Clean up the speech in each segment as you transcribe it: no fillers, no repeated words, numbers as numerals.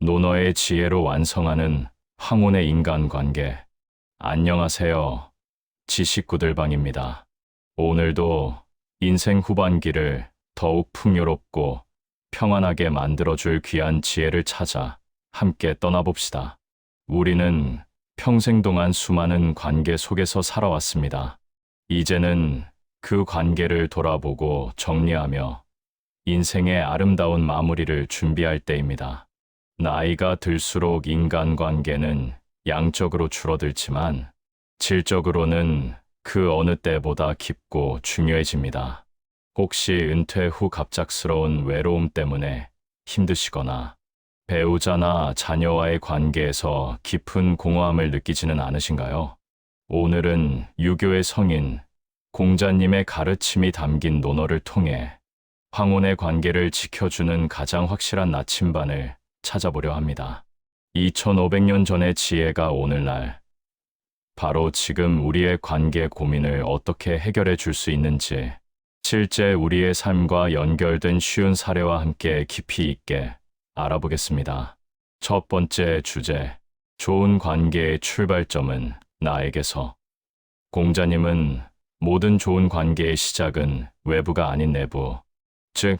논어의 지혜로 완성하는 황혼의 인간관계. 안녕하세요. 지식구들방입니다. 오늘도 인생 후반기를 더욱 풍요롭고 평안하게 만들어줄 귀한 지혜를 찾아 함께 떠나봅시다. 우리는 평생 동안 수많은 관계 속에서 살아왔습니다. 이제는 그 관계를 돌아보고 정리하며 인생의 아름다운 마무리를 준비할 때입니다. 나이가 들수록 인간관계는 양적으로 줄어들지만 질적으로는 그 어느 때보다 깊고 중요해집니다. 혹시 은퇴 후 갑작스러운 외로움 때문에 힘드시거나 배우자나 자녀와의 관계에서 깊은 공허함을 느끼지는 않으신가요? 오늘은 유교의 성인 공자님의 가르침이 담긴 논어를 통해 황혼의 관계를 지켜주는 가장 확실한 나침반을 찾아보려 합니다. 2500년 전의 지혜가 오늘날 바로 지금 우리의 관계 고민을 어떻게 해결해 줄 수 있는지 실제 우리의 삶과 연결된 쉬운 사례와 함께 깊이 있게 알아보겠습니다. 첫 번째 주제, 좋은 관계의 출발점은 나에게서. 공자님은 모든 좋은 관계의 시작은 외부가 아닌 내부, 즉,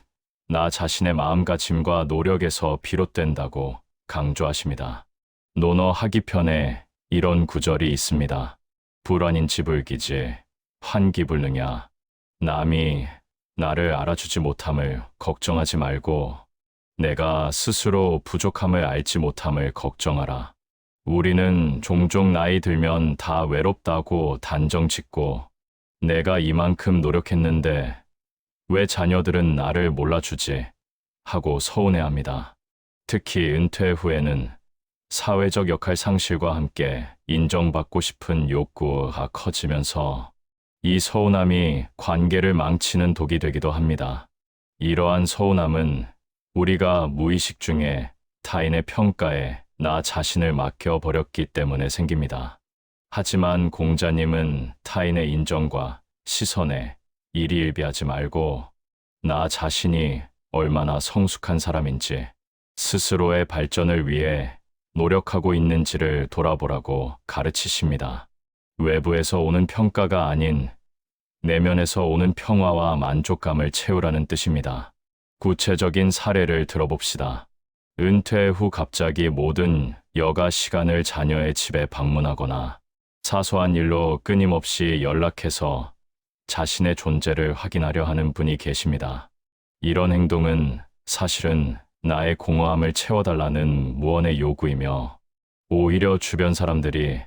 나 자신의 마음가짐과 노력에서 비롯된다고 강조하십니다. 논어 하기편에 이런 구절이 있습니다. 불환인 지불기지, 환기불능야. 남이 나를 알아주지 못함을 걱정하지 말고 내가 스스로 부족함을 알지 못함을 걱정하라. 우리는 종종 나이 들면 다 외롭다고 단정 짓고 내가 이만큼 노력했는데 왜 자녀들은 나를 몰라주지? 하고 서운해합니다. 특히 은퇴 후에는 사회적 역할 상실과 함께 인정받고 싶은 욕구가 커지면서 이 서운함이 관계를 망치는 독이 되기도 합니다. 이러한 서운함은 우리가 무의식 중에 타인의 평가에 나 자신을 맡겨버렸기 때문에 생깁니다. 하지만 공자님은 타인의 인정과 시선에 일희일비하지 말고 나 자신이 얼마나 성숙한 사람인지 스스로의 발전을 위해 노력하고 있는지를 돌아보라고 가르치십니다. 외부에서 오는 평가가 아닌 내면에서 오는 평화와 만족감을 채우라는 뜻입니다. 구체적인 사례를 들어봅시다. 은퇴 후 갑자기 모든 여가 시간을 자녀의 집에 방문하거나 사소한 일로 끊임없이 연락해서 자신의 존재를 확인하려 하는 분이 계십니다. 이런 행동은 사실은 나의 공허함을 채워달라는 무언의 요구이며 오히려 주변 사람들이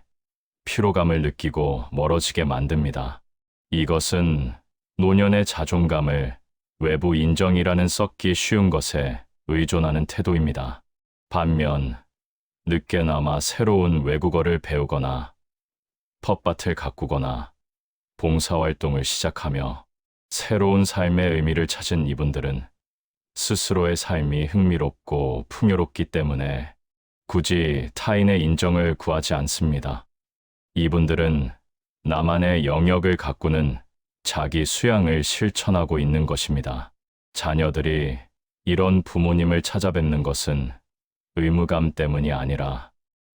피로감을 느끼고 멀어지게 만듭니다. 이것은 노년의 자존감을 외부 인정이라는 썩기 쉬운 것에 의존하는 태도입니다. 반면 늦게나마 새로운 외국어를 배우거나 텃밭을 가꾸거나 봉사활동을 시작하며 새로운 삶의 의미를 찾은 이분들은 스스로의 삶이 흥미롭고 풍요롭기 때문에 굳이 타인의 인정을 구하지 않습니다. 이분들은 나만의 영역을 가꾸는 자기 수양을 실천하고 있는 것입니다. 자녀들이 이런 부모님을 찾아뵙는 것은 의무감 때문이 아니라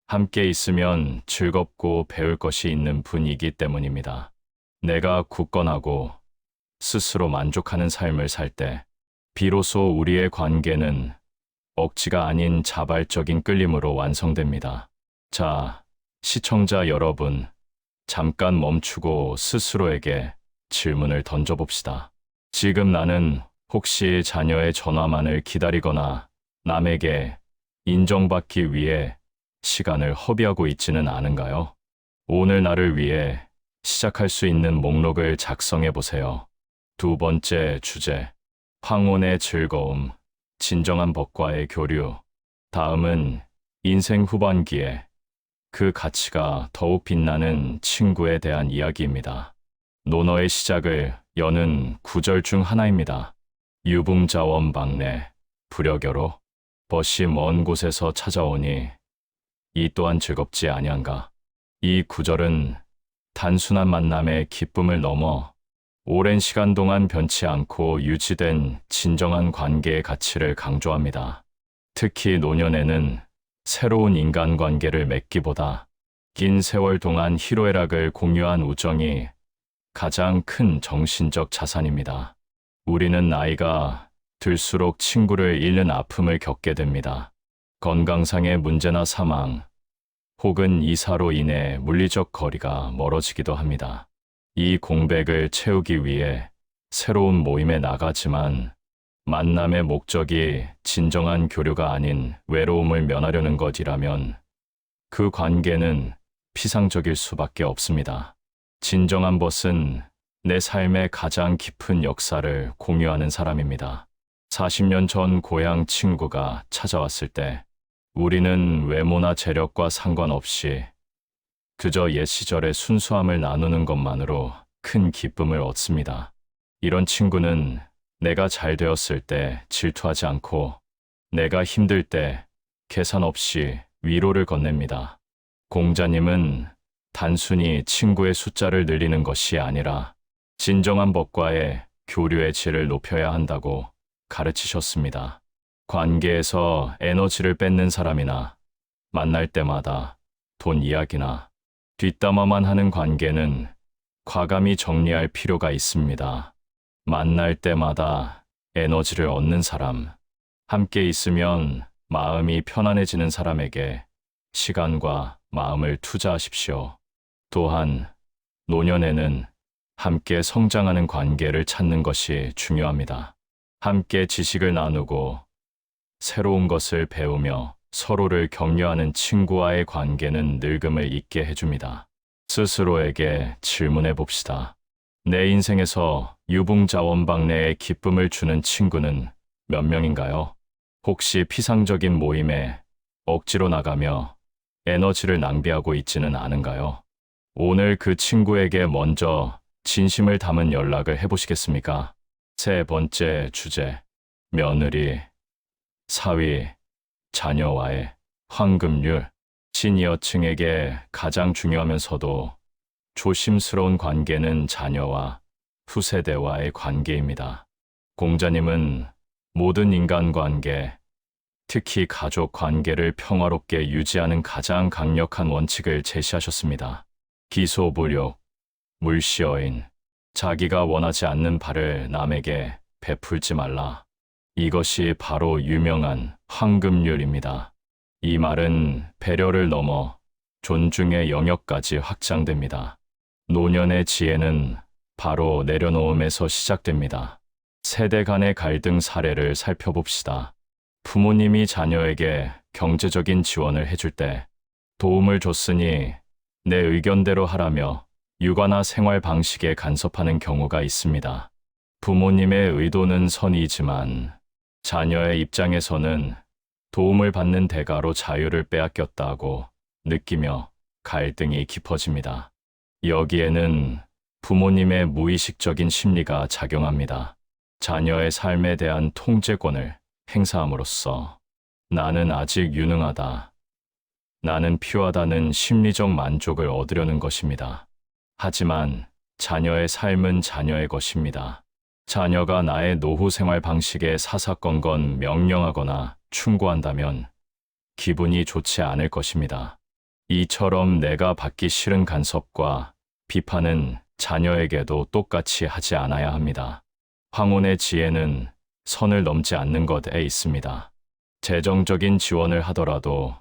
함께 있으면 즐겁고 배울 것이 있는 분이기 때문입니다. 내가 굳건하고 스스로 만족하는 삶을 살 때 비로소 우리의 관계는 억지가 아닌 자발적인 끌림으로 완성됩니다. 자, 시청자 여러분, 잠깐 멈추고 스스로에게 질문을 던져봅시다. 지금 나는 혹시 자녀의 전화만을 기다리거나 남에게 인정받기 위해 시간을 허비하고 있지는 않은가요? 오늘 나를 위해 시작할 수 있는 목록을 작성해 보세요. 두 번째 주제, 황혼의 즐거움, 진정한 법과의 교류. 다음은 인생 후반기에 그 가치가 더욱 빛나는 친구에 대한 이야기입니다. 논어의 시작을 여는 구절 중 하나입니다. 유붕자원 박내, 불여교로, 벗이 먼 곳에서 찾아오니 이 또한 즐겁지 아니한가. 이 구절은 단순한 만남의 기쁨을 넘어 오랜 시간 동안 변치 않고 유지된 진정한 관계의 가치를 강조합니다. 특히 노년에는 새로운 인간관계를 맺기보다 긴 세월 동안 희로애락을 공유한 우정이 가장 큰 정신적 자산입니다. 우리는 나이가 들수록 친구를 잃는 아픔을 겪게 됩니다. 건강상의 문제나 사망, 혹은 이사로 인해 물리적 거리가 멀어지기도 합니다. 이 공백을 채우기 위해 새로운 모임에 나가지만 만남의 목적이 진정한 교류가 아닌 외로움을 면하려는 것이라면 그 관계는 피상적일 수밖에 없습니다. 진정한 벗은 내 삶의 가장 깊은 역사를 공유하는 사람입니다. 40년 전 고향 친구가 찾아왔을 때 우리는 외모나 재력과 상관없이 그저 옛 시절의 순수함을 나누는 것만으로 큰 기쁨을 얻습니다. 이런 친구는 내가 잘 되었을 때 질투하지 않고 내가 힘들 때 계산 없이 위로를 건넵니다. 공자님은 단순히 친구의 숫자를 늘리는 것이 아니라 진정한 법과의 교류의 질을 높여야 한다고 가르치셨습니다. 관계에서 에너지를 뺏는 사람이나 만날 때마다 돈 이야기나 뒷담화만 하는 관계는 과감히 정리할 필요가 있습니다. 만날 때마다 에너지를 얻는 사람, 함께 있으면 마음이 편안해지는 사람에게 시간과 마음을 투자하십시오. 또한 노년에는 함께 성장하는 관계를 찾는 것이 중요합니다. 함께 지식을 나누고 새로운 것을 배우며 서로를 격려하는 친구와의 관계는 늙음을 잊게 해줍니다. 스스로에게 질문해 봅시다. 내 인생에서 유붕자원방내에 기쁨을 주는 친구는 몇 명인가요? 혹시 피상적인 모임에 억지로 나가며 에너지를 낭비하고 있지는 않은가요? 오늘 그 친구에게 먼저 진심을 담은 연락을 해보시겠습니까? 세 번째 주제, 며느리, 사위, 자녀와의 황금률. 시니어층에게 가장 중요하면서도 조심스러운 관계는 자녀와 후세대와의 관계입니다. 공자님은 모든 인간관계, 특히 가족 관계를 평화롭게 유지하는 가장 강력한 원칙을 제시하셨습니다. 기소불욕, 물시어인, 자기가 원하지 않는 바를 남에게 베풀지 말라. 이것이 바로 유명한 황금률입니다. 이 말은 배려를 넘어 존중의 영역까지 확장됩니다. 노년의 지혜는 바로 내려놓음에서 시작됩니다. 세대 간의 갈등 사례를 살펴봅시다. 부모님이 자녀에게 경제적인 지원을 해줄 때 도움을 줬으니 내 의견대로 하라며 육아나 생활 방식에 간섭하는 경우가 있습니다. 부모님의 의도는 선이지만 자녀의 입장에서는 도움을 받는 대가로 자유를 빼앗겼다고 느끼며 갈등이 깊어집니다. 여기에는 부모님의 무의식적인 심리가 작용합니다. 자녀의 삶에 대한 통제권을 행사함으로써 나는 아직 유능하다, 나는 필요하다는 심리적 만족을 얻으려는 것입니다. 하지만 자녀의 삶은 자녀의 것입니다. 자녀가 나의 노후 생활 방식에 사사건건 명령하거나 충고한다면 기분이 좋지 않을 것입니다. 이처럼 내가 받기 싫은 간섭과 비판은 자녀에게도 똑같이 하지 않아야 합니다. 황혼의 지혜는 선을 넘지 않는 것에 있습니다. 재정적인 지원을 하더라도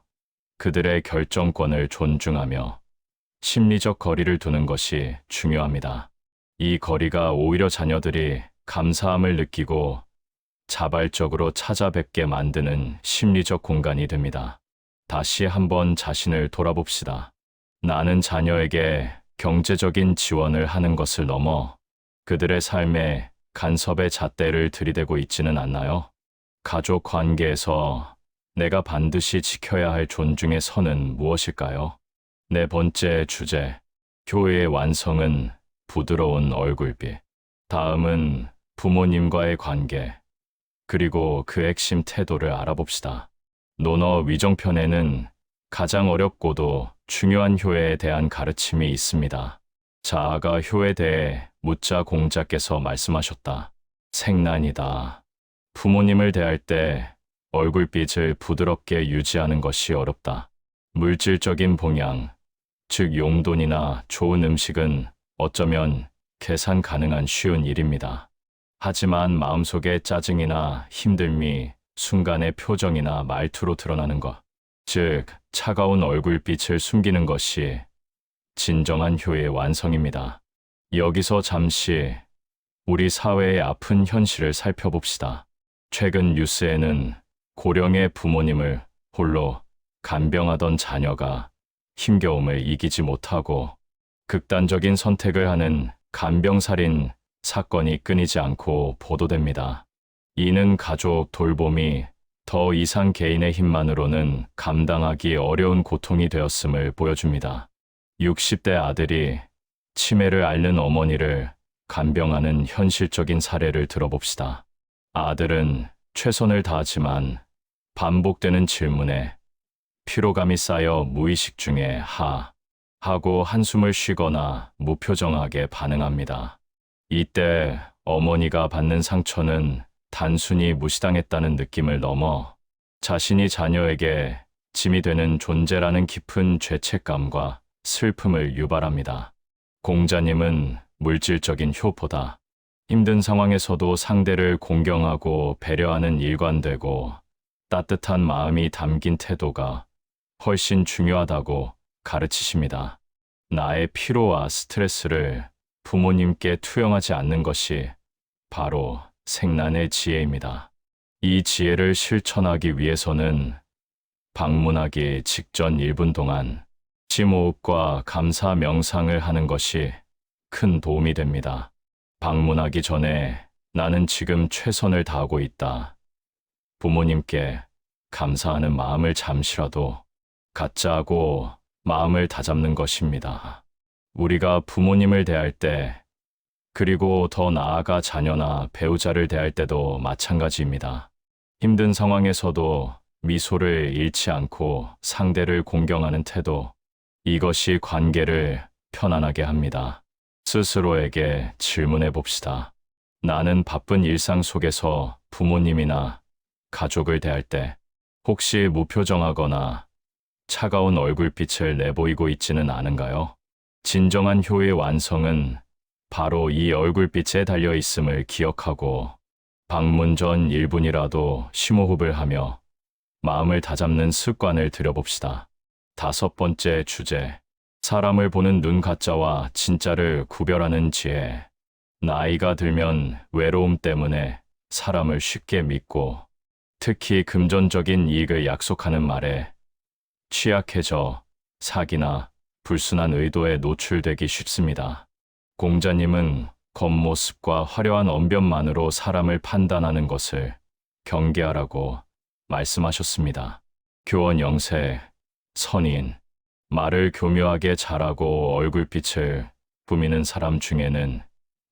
그들의 결정권을 존중하며 심리적 거리를 두는 것이 중요합니다. 이 거리가 오히려 자녀들이 감사함을 느끼고 자발적으로 찾아뵙게 만드는 심리적 공간이 됩니다. 다시 한번 자신을 돌아봅시다. 나는 자녀에게 경제적인 지원을 하는 것을 넘어 그들의 삶에 간섭의 잣대를 들이대고 있지는 않나요? 가족 관계에서 내가 반드시 지켜야 할 존중의 선은 무엇일까요? 네 번째 주제, 교회의 완성은 부드러운 얼굴빛. 다음은 부모님과의 관계, 그리고 그 핵심 태도를 알아봅시다. 논어 위정편에는 가장 어렵고도 중요한 효에에 대한 가르침이 있습니다. 자아가 효에 대해 묻자 공자께서 말씀하셨다. 생난이다. 부모님을 대할 때 얼굴빛을 부드럽게 유지하는 것이 어렵다. 물질적인 봉양, 즉 용돈이나 좋은 음식은 어쩌면 계산 가능한 쉬운 일입니다. 하지만 마음속의 짜증이나 힘듦이 순간의 표정이나 말투로 드러나는 것, 즉 차가운 얼굴빛을 숨기는 것이 진정한 효의 완성입니다. 여기서 잠시 우리 사회의 아픈 현실을 살펴봅시다. 최근 뉴스에는 고령의 부모님을 홀로 간병하던 자녀가 힘겨움을 이기지 못하고 극단적인 선택을 하는 간병살인 사건이 끊이지 않고 보도됩니다. 이는 가족 돌봄이 더 이상 개인의 힘만으로는 감당하기 어려운 고통이 되었음을 보여줍니다. 60대 아들이 치매를 앓는 어머니를 간병하는 현실적인 사례를 들어봅시다. 아들은 최선을 다하지만 반복되는 질문에 피로감이 쌓여 무의식 중에 하고 한숨을 쉬거나 무표정하게 반응합니다. 이때 어머니가 받는 상처는 단순히 무시당했다는 느낌을 넘어 자신이 자녀에게 짐이 되는 존재라는 깊은 죄책감과 슬픔을 유발합니다. 공자님은 물질적인 효보다 힘든 상황에서도 상대를 공경하고 배려하는 일관되고 따뜻한 마음이 담긴 태도가 훨씬 중요하다고 가르치십니다. 나의 피로와 스트레스를 부모님께 투영하지 않는 것이 바로 생란의 지혜입니다. 이 지혜를 실천하기 위해서는 방문하기 직전 1분 동안 심호흡과 감사 명상을 하는 것이 큰 도움이 됩니다. 방문하기 전에 나는 지금 최선을 다하고 있다. 부모님께 감사하는 마음을 잠시라도 갖자 하고 마음을 다잡는 것입니다. 우리가 부모님을 대할 때, 그리고 더 나아가 자녀나 배우자를 대할 때도 마찬가지입니다. 힘든 상황에서도 미소를 잃지 않고 상대를 공경하는 태도, 이것이 관계를 편안하게 합니다. 스스로에게 질문해 봅시다. 나는 바쁜 일상 속에서 부모님이나 가족을 대할 때 혹시 무표정하거나 차가운 얼굴빛을 내보이고 있지는 않은가요? 진정한 효의 완성은 바로 이 얼굴빛에 달려 있음을 기억하고 방문 전 1분이라도 심호흡을 하며 마음을 다잡는 습관을 들여봅시다. 5번째 주제, 사람을 보는 눈 가짜와 진짜를 구별하는 지혜. 나이가 들면 외로움 때문에 사람을 쉽게 믿고 특히 금전적인 이익을 약속하는 말에 취약해져 사기나 불순한 의도에 노출되기 쉽습니다. 공자님은 겉모습과 화려한 언변만으로 사람을 판단하는 것을 경계하라고 말씀하셨습니다. 교원 영세, 선인, 말을 교묘하게 잘하고 얼굴빛을 꾸미는 사람 중에는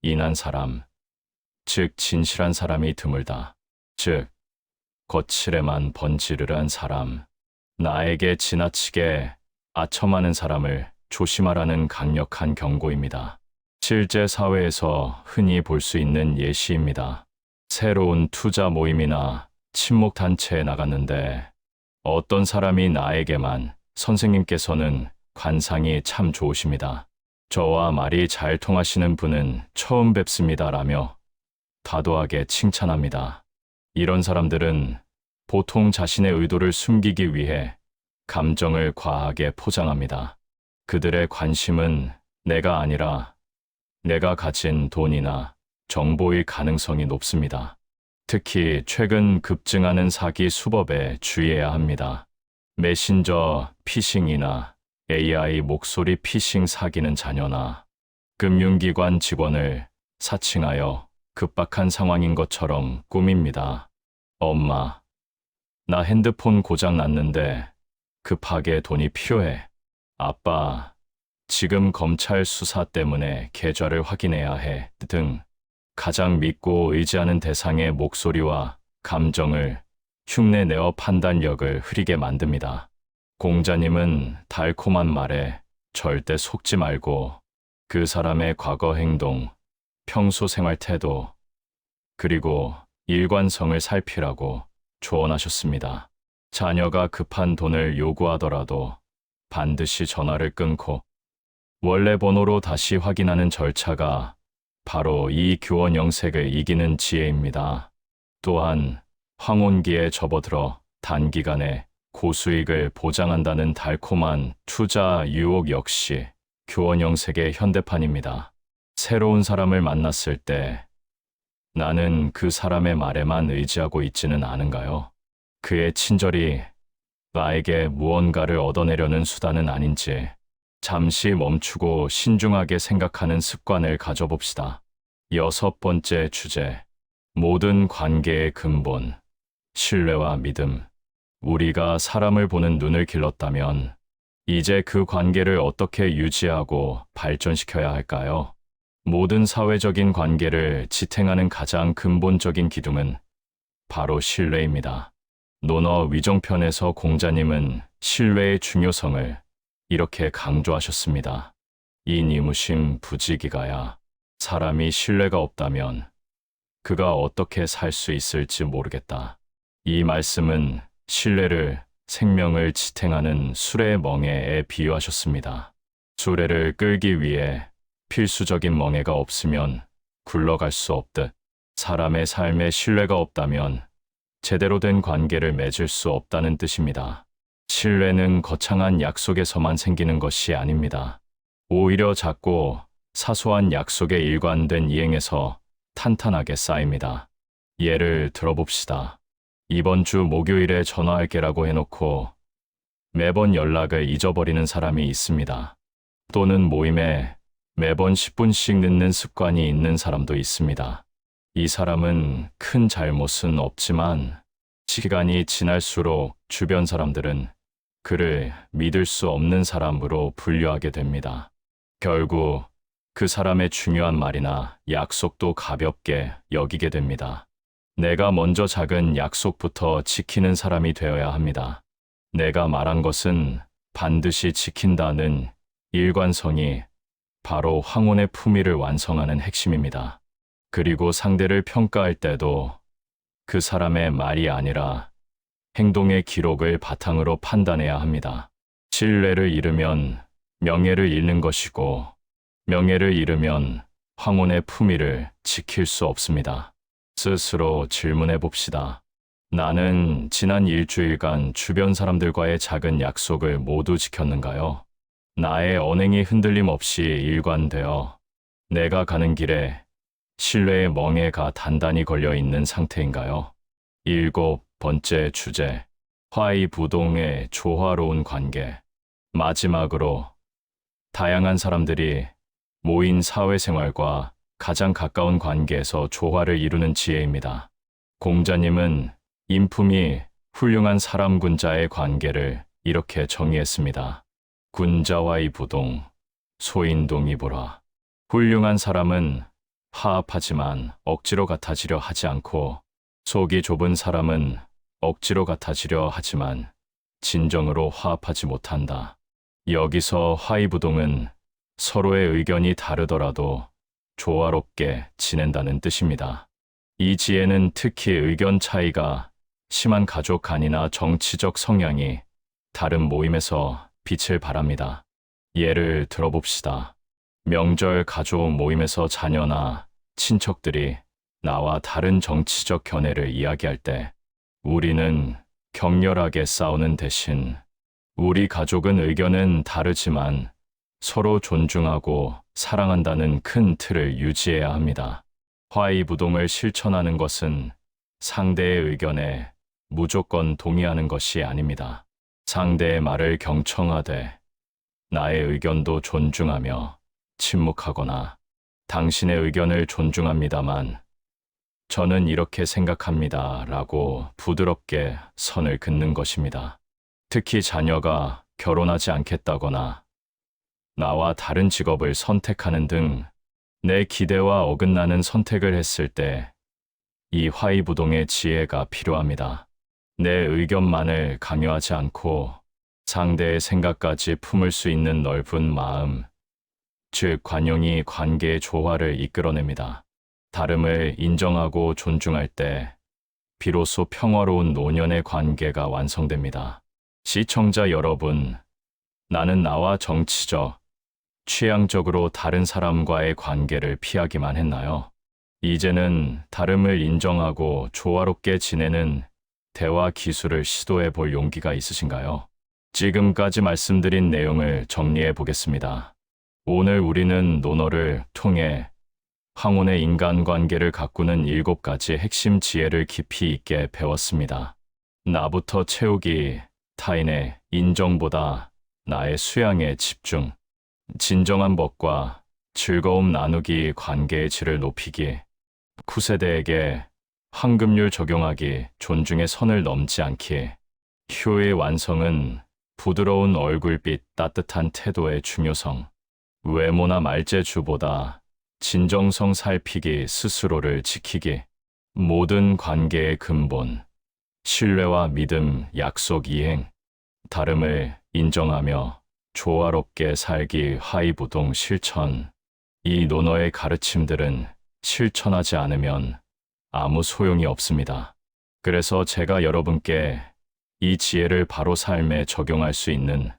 인한 사람, 즉 진실한 사람이 드물다. 즉 거칠에만 번지르르한 사람, 나에게 지나치게 아첨하는 사람을 조심하라는 강력한 경고입니다. 실제 사회에서 흔히 볼 수 있는 예시입니다. 새로운 투자 모임이나 친목 단체에 나갔는데 어떤 사람이 나에게만 선생님께서는 관상이 참 좋으십니다. 저와 말이 잘 통하시는 분은 처음 뵙습니다라며 다도하게 칭찬합니다. 이런 사람들은 보통 자신의 의도를 숨기기 위해 감정을 과하게 포장합니다. 그들의 관심은 내가 아니라 내가 가진 돈이나 정보일 가능성이 높습니다. 특히 최근 급증하는 사기 수법에 주의해야 합니다. 메신저 피싱이나 AI 목소리 피싱 사기는 자녀나 금융기관 직원을 사칭하여 급박한 상황인 것처럼 꾸밉니다. 엄마, 나 핸드폰 고장 났는데 급하게 돈이 필요해. 아빠, 지금 검찰 수사 때문에 계좌를 확인해야 해. 등 가장 믿고 의지하는 대상의 목소리와 감정을 흉내내어 판단력을 흐리게 만듭니다. 공자님은 달콤한 말에 절대 속지 말고 그 사람의 과거 행동, 평소 생활 태도, 그리고 일관성을 살피라고 조언하셨습니다. 자녀가 급한 돈을 요구하더라도 반드시 전화를 끊고 원래 번호로 다시 확인하는 절차가 바로 이 교원 영색을 이기는 지혜입니다. 또한 황혼기에 접어들어 단기간에 고수익을 보장한다는 달콤한 투자 유혹 역시 교원 영색의 현대판입니다. 새로운 사람을 만났을 때 나는 그 사람의 말에만 의지하고 있지는 않은가요? 그의 친절이 나에게 무언가를 얻어내려는 수단은 아닌지 잠시 멈추고 신중하게 생각하는 습관을 가져봅시다. 6번째 주제, 모든 관계의 근본, 신뢰와 믿음. 우리가 사람을 보는 눈을 길렀다면 이제 그 관계를 어떻게 유지하고 발전시켜야 할까요? 모든 사회적인 관계를 지탱하는 가장 근본적인 기둥은 바로 신뢰입니다. 논어 위정편에서 공자님은 신뢰의 중요성을 이렇게 강조하셨습니다. 인이무심 부지기가야. 사람이 신뢰가 없다면 그가 어떻게 살 수 있을지 모르겠다. 이 말씀은 신뢰를 생명을 지탱하는 수레의 멍에에 비유하셨습니다. 수레를 끌기 위해 필수적인 멍에가 없으면 굴러갈 수 없듯 사람의 삶에 신뢰가 없다면 제대로 된 관계를 맺을 수 없다는 뜻입니다. 신뢰는 거창한 약속에서만 생기는 것이 아닙니다. 오히려 작고 사소한 약속의 일관된 이행에서 탄탄하게 쌓입니다. 예를 들어봅시다. 이번 주 목요일에 전화할게라고 해놓고 매번 연락을 잊어버리는 사람이 있습니다. 또는 모임에 매번 10분씩 늦는 습관이 있는 사람도 있습니다. 이 사람은 큰 잘못은 없지만 시간이 지날수록 주변 사람들은 그를 믿을 수 없는 사람으로 분류하게 됩니다. 결국 그 사람의 중요한 말이나 약속도 가볍게 여기게 됩니다. 내가 먼저 작은 약속부터 지키는 사람이 되어야 합니다. 내가 말한 것은 반드시 지킨다는 일관성이 바로 황혼의 품위를 완성하는 핵심입니다. 그리고 상대를 평가할 때도 그 사람의 말이 아니라 행동의 기록을 바탕으로 판단해야 합니다. 신뢰를 잃으면 명예를 잃는 것이고 명예를 잃으면 황혼의 품위를 지킬 수 없습니다. 스스로 질문해 봅시다. 나는 지난 일주일간 주변 사람들과의 작은 약속을 모두 지켰는가요? 나의 언행이 흔들림 없이 일관되어 내가 가는 길에 신뢰의 멍에가 단단히 걸려 있는 상태인가요? 7번째 주제, 화이부동의 조화로운 관계. 마지막으로 다양한 사람들이 모인 사회생활과 가장 가까운 관계에서 조화를 이루는 지혜입니다. 공자님은 인품이 훌륭한 사람 군자의 관계를 이렇게 정의했습니다. 군자와의 부동, 소인동이 보라. 훌륭한 사람은 화합하지만 억지로 같아지려 하지 않고 속이 좁은 사람은 억지로 같아지려 하지만 진정으로 화합하지 못한다. 여기서 화이부동은 서로의 의견이 다르더라도 조화롭게 지낸다는 뜻입니다. 이 지혜는 특히 의견 차이가 심한 가족 간이나 정치적 성향이 다른 모임에서 빛을 발합니다. 예를 들어봅시다. 명절 가족 모임에서 자녀나 친척들이 나와 다른 정치적 견해를 이야기할 때 우리는 격렬하게 싸우는 대신 우리 가족은 의견은 다르지만 서로 존중하고 사랑한다는 큰 틀을 유지해야 합니다. 화이부동을 실천하는 것은 상대의 의견에 무조건 동의하는 것이 아닙니다. 상대의 말을 경청하되 나의 의견도 존중하며 침묵하거나 당신의 의견을 존중합니다만 저는 이렇게 생각합니다 라고 부드럽게 선을 긋는 것입니다. 특히 자녀가 결혼하지 않겠다거나 나와 다른 직업을 선택하는 등 내 기대와 어긋나는 선택을 했을 때 이 화이부동의 지혜가 필요합니다. 내 의견만을 강요하지 않고 상대의 생각까지 품을 수 있는 넓은 마음, 즉 관용이 관계의 조화를 이끌어냅니다. 다름을 인정하고 존중할 때 비로소 평화로운 노년의 관계가 완성됩니다. 시청자 여러분, 나는 나와 정치적, 취향적으로 다른 사람과의 관계를 피하기만 했나요? 이제는 다름을 인정하고 조화롭게 지내는 대화 기술을 시도해 볼 용기가 있으신가요? 지금까지 말씀드린 내용을 정리해 보겠습니다. 오늘 우리는 논어를 통해 황혼의 인간관계를 가꾸는 7가지 핵심 지혜를 깊이 있게 배웠습니다. 나부터 채우기, 타인의 인정보다 나의 수양에 집중, 진정한 법과 즐거움 나누기, 관계의 질을 높이기, 구세대에게 황금률 적용하기, 존중의 선을 넘지 않기. 효의 완성은 부드러운 얼굴빛, 따뜻한 태도의 중요성, 외모나 말재주보다 진정성 살피기, 스스로를 지키기. 모든 관계의 근본, 신뢰와 믿음, 약속 이행, 다름을 인정하며 조화롭게 살기, 화이부동 실천. 이 논어의 가르침들은 실천하지 않으면 아무 소용이 없습니다. 그래서 제가 여러분께 이 지혜를 바로 삶에 적용할 수 있는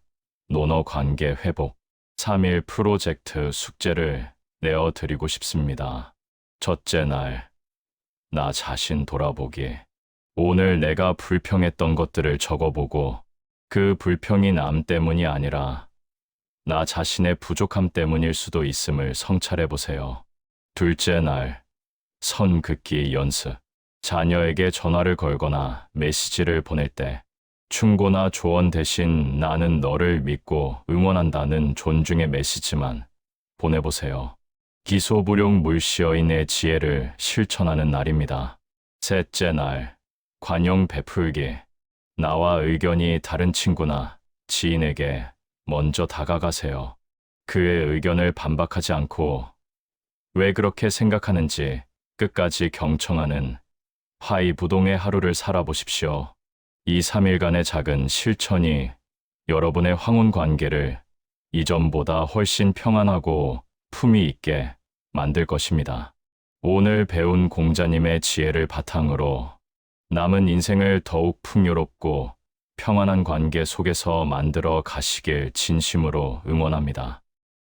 논어 관계 회복 3일 프로젝트 숙제를 내어드리고 싶습니다. 첫째 날, 나 자신 돌아보기. 오늘 내가 불평했던 것들을 적어보고 그 불평이 남 때문이 아니라 나 자신의 부족함 때문일 수도 있음을 성찰해보세요. 둘째 날, 선 긋기 연습. 자녀에게 전화를 걸거나 메시지를 보낼 때 충고나 조언 대신 나는 너를 믿고 응원한다는 존중의 메시지만 보내보세요. 기소불용 물시어인의 지혜를 실천하는 날입니다. 셋째 날, 관용 베풀기. 나와 의견이 다른 친구나 지인에게 먼저 다가가세요. 그의 의견을 반박하지 않고 왜 그렇게 생각하는지 끝까지 경청하는 화이부동의 하루를 살아보십시오. 이 3일간의 작은 실천이 여러분의 황혼 관계를 이전보다 훨씬 평안하고 품위 있게 만들 것입니다. 오늘 배운 공자님의 지혜를 바탕으로 남은 인생을 더욱 풍요롭고 평안한 관계 속에서 만들어 가시길 진심으로 응원합니다.